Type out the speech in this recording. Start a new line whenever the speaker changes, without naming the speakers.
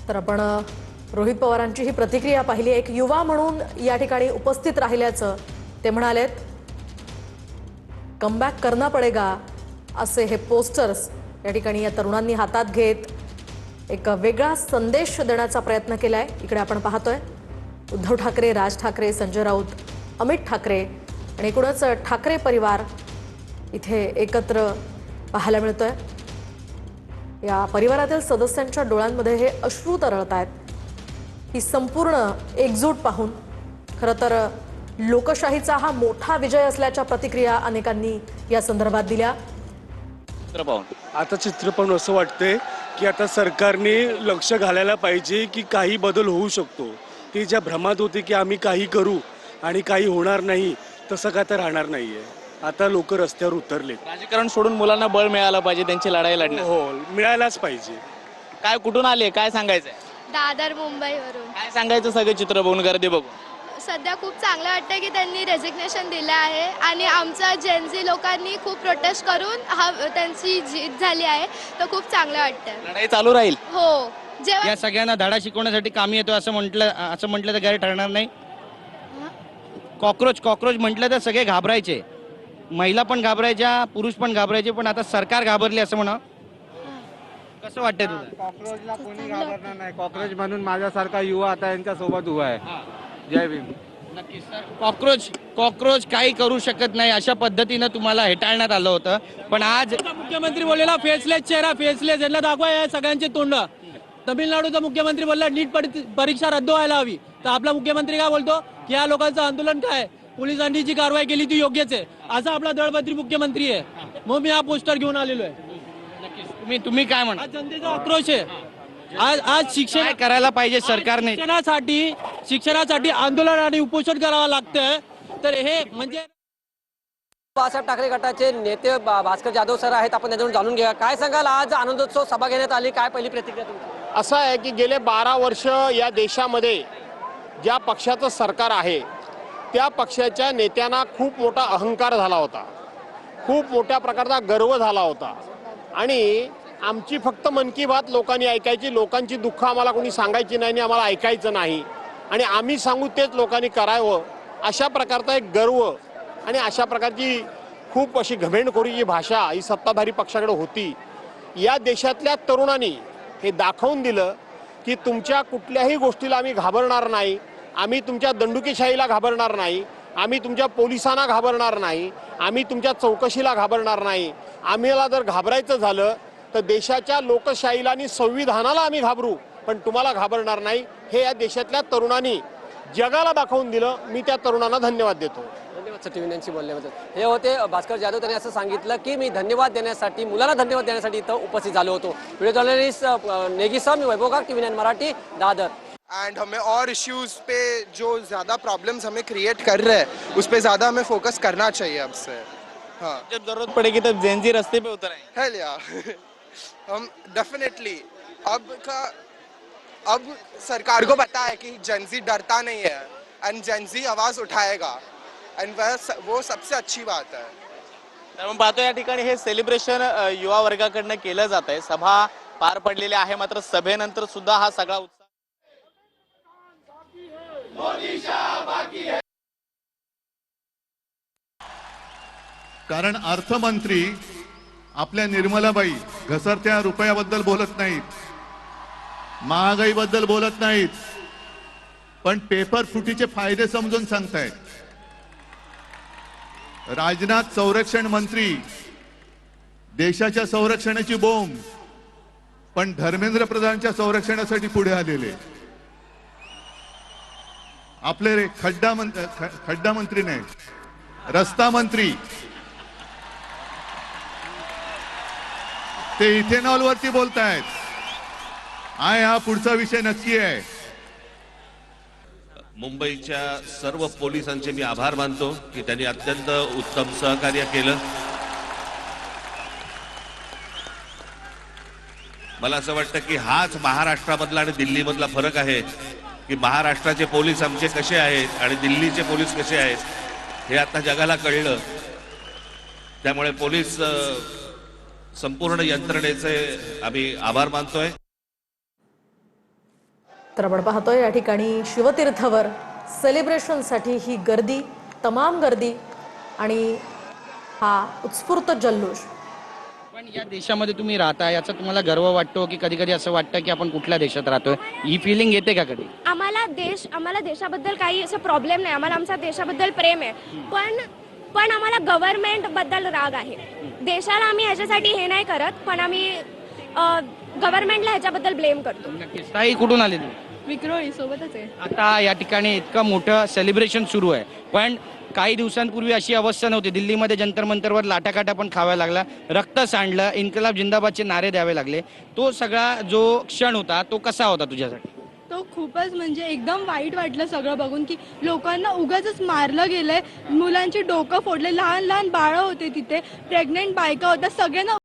तर आपण रोहित पवारांची ही प्रतिक्रिया पाहिली। एक युवा म्हणून या ठिकाणी उपस्थित राहिल्याचं ते म्हणालेत। कमबॅक करना पडेगा असे हे पोस्टर्स या ठिकाणी या तरुणांनी हातात घेत एक वेगळा संदेश देण्याचा प्रयत्न केलाय। इकडे आपण पाहतोय उद्धव ठाकरे, राज ठाकरे, संजय राऊत, अमित ठाकरे आणि एकूणच ठाकरे परिवार इथे एकत्र पाहायला मिळतोय। या परिवारातील सदस्यांच्या डोळ्यांमध्ये हे अश्रू तरळत आहेत। ही संपूर्ण एकजूट पाहून खरं तर लोकशाहीचा हा मोठा विजय असल्याच्या प्रतिक्रिया अनेकांनी या संदर्भात दिल्या।
आता चित्र पाहून असं वाटतंय की आता सरकारने लक्ष घालायला पाहिजे की काही बदल होऊ शकतो। ती ज्या भ्रमात होती की आम्ही काही करू आणि काही होणार नाही, तसं काय तर राहणार नाहीये। आता लोक रस्त्यावर उतरलेत।
राजकारण सोडून मुलांना बळ मिळालं पाहिजे, त्यांची लढाई लढण्यात।
हो, मिळायलाच पाहिजे।
काय कुठून आले, काय सांगायचंय?
दादर मुंबईवरून।
काय सांगायचं सगळे चित्र बघून, गर्दी बघून?
सध्या खूप चांगलं वाटतं की त्यांनी रेजिग्नेशन दिलं आहे आणि आमच्या जेनझी लोकांनी खूप प्रोटेस्ट करून त्यांची जीत झाली आहे, तर खूप चांगलं वाटतं।
लढाई चालू राहील।
हो, जेव्हा
या सगळ्यांना धडा शिकवण्यासाठी कामी येतो असं म्हटलं तर गैर ठरणार नाही। कॉकरोच म्हटलं तर सगळे घाबरायचे, महिला पण घाबरायच्या, पुरुष पण घाबरायचे, पण आता सरकार घाबरले असं म्हणा। कसं वाटतंय तुला?
कॉकरोचला कोणी घाबरणार नाही। कॉकरोच म्हणून माझ्यासारखा युवा आता यांच्या सोबत उभा आहे। जय भीम।
नक्कीच सर, कॉकरोच काही करू शकत नाही अशा पद्धतीनं तुम्हाला हेटाळण्यात आलं होतं, पण आज
मुख्यमंत्री बोललेला फेसलेस चेहरा, फेसलेस यांना दाखवा या सगळ्यांचे तोंड। तमिळनाडूचा मुख्यमंत्री बोलला नीट परीक्षा रद्द व्हायला हवी, तर आपला मुख्यमंत्री काय बोलतो की या लोकांचं आंदोलन काय, पोलिसांनी जी कारवाई केली ती योग्यच आहे, असा आपला दळपत्री मुख्यमंत्री आहे। मग मी हा पोस्टर घेऊन आलेलो आहे।
तुम्ही काय म्हणा?
आज जनतेचा आक्रोश आहे। आज
काय करायला पाहिजे सरकारने?
शिक्षणासाठी आंदोलन आणि उपोषण करावं लागतंय। तर हे म्हणजे
बाळासाहेब ठाकरे गटाचे नेते भास्कर जाधव सर आहेत, आपण त्याच्यावरून जाणून घ्या। काय सांगाल, आज आनंदोत्सव सभा घेण्यात आली, काय पहिली प्रतिक्रिया तुमची?
असं आहे की गेले 12 वर्ष या देशामध्ये ज्या पक्षाचं सरकार आहे त्या पक्षाच्या नेत्यांना खूप मोठा अहंकार झाला होता, खूप मोठ्या प्रकारचा गर्व झाला होता आणि आमची फक्त मन की बात लोकांनी ऐकायची, लोकांची दुःख आम्हाला कोणी सांगायची नाही आणि आम्हाला ऐकायचं नाही आणि आम्ही सांगू तेच लोकांनी करावं, अशा प्रकारचा एक गर्व आणि अशा प्रकारची खूप अशी घमेंडखोरीची भाषा ही सत्ताधारी पक्षाकडे होती। या देशातल्या तरुणांनी हे दाखवून दिलं की तुमच्या कुठल्याही गोष्टीला आम्ही घाबरणार नाही, आम्ही तुमच्या दंडुकीशाहीला घाबरणार नाही, आम्ही तुमच्या पोलिसांना घाबरणार नाही, आम्ही तुमच्या चौकशीला घाबरणार नाही। आम्हाला जर घाबरायचं झालं तर देशाच्या लोकशाहीला आणि संविधानाला आम्ही घाबरू, पण तुम्हाला घाबरणार नाही। हे या देशातल्या तरुणांनी जगाला दाखवून दिलं। मी त्या तरुणांना धन्यवाद देतो।
धन्यवाद सर टीव्ही बोलल्याबद्दल। हे होते भास्कर जाधव, त्यांनी असं सांगितलं की मी धन्यवाद देण्यासाठी, मुलांना धन्यवाद देण्यासाठी इथं उपस्थित झालो होतो। व्हिडिओ जर्नलिस्ट नेगी सर, मी वैभव काक, टीव्ही 9 मराठी, दादर।
एंड हमें और इश्यूज पे जो ज़्यादा प्रॉब्लम्स हमें क्रिएट कर रहे हैं उस पे ज़्यादा हमें फोकस करना चाहिए अब से। हाँ,
जब जरूरत पड़ेगी तब जेनजी रास्ते पे उतरेंगे।
हेल या हम डेफिनेटली अब सरकार को पता है कि जेनजी डरता नहीं है एंड जेनजी आवाज़ उठाएगा एंड वो सबसे अच्छी बात है।
तर मग पाहतो या ठिकाणी हे सेलिब्रेशन युवा वर्गाकडनं केलं जात आहे। सभा पार पडलेली आहे, मात्र सभेनंतर सुद्धा हा सगळा उत्साह
कारण अर्थमंत्री आपल्या निर्मलाबाई घसरत्या रुपयाबद्दल बोलत नाहीत, महागाईबद्दल बोलत नाहीत, पण पेपर फुटीचे फायदे समजून सांगतायत। राजनाथ संरक्षण मंत्री देशाच्या संरक्षणाची बोंब, पण धर्मेंद्र प्रधानच्या संरक्षणासाठी पुढे आलेले। आपले खड्डा मंत्री नाही, रस्ता मंत्री, ते इथेनॉल वरती बोलतायत। हा पुढचा विषय नक्की आहे।
मुंबईच्या सर्व पोलिसांचे मी आभार मानतो की त्यांनी अत्यंत उत्तम सहकार्य केलं। मला असं वाटतं की हाच महाराष्ट्रामधला आणि दिल्लीमधला फरक आहे की महाराष्ट्राचे पोलीस आमचे कसे आहेत आणि दिल्लीचे पोलीस कसे आहेत हे आता जगाला कळलं। त्यामुळे पोलीस संपूर्ण यंत्रणेचे आम्ही आभार मानतोय।
तर आपण पाहतोय या ठिकाणी शिवतीर्थवर सेलिब्रेशनसाठी ही गर्दी, तमाम गर्दी आणि हा उत्स्फूर्त जल्लोष.
पण या देशामध्ये तुम्ही राहता याचा तुम्हाला गर्व वाटतो की कधी कधी असं वाटतं की आपण कुठल्या देशात राहतोय? ही फिलिंग येते का कधी?
आम्हाला देशाबद्दल काही असं प्रॉब्लेम नाही, आम्हाला आमच्या देशाबद्दल प्रेम आहे, पण आम्हाला गव्हर्नमेंट बद्दल राग आहे. देशाला आम्ही ह्याच्यासाठी हे नाही करत, पण आम्ही गव्हर्नमेंटला ह्याच्याबद्दल ब्लेम करतो.
नक्कीच. ताई कुठून आले तू?
विक्रोळी सोबतच आहे.
आता या ठिकाणी इतकं मोठं सेलिब्रेशन सुरू आहे, पण काही दिवसांपूर्वी अशी अवस्था नव्हती. दिल्लीमध्ये जंतर मंतरवर लाटाकाटा पण खावा लागला, रक्त सांडलं, इन्कलाब जिंदाबादचे नारे द्यावे लागले. तो सगळा जो क्षण होता तो कसा होता तुझ्यासाठी?
तो खूपच म्हणजे एकदम वाईट वाटलं सगळं बघून की लोकांना उगाचच मारलं गेलंय, मुलांची डोकं फोडले, लहान लहान बाळं होते तिथे, प्रेग्नेंट बायका होत्या, सगळ्यांना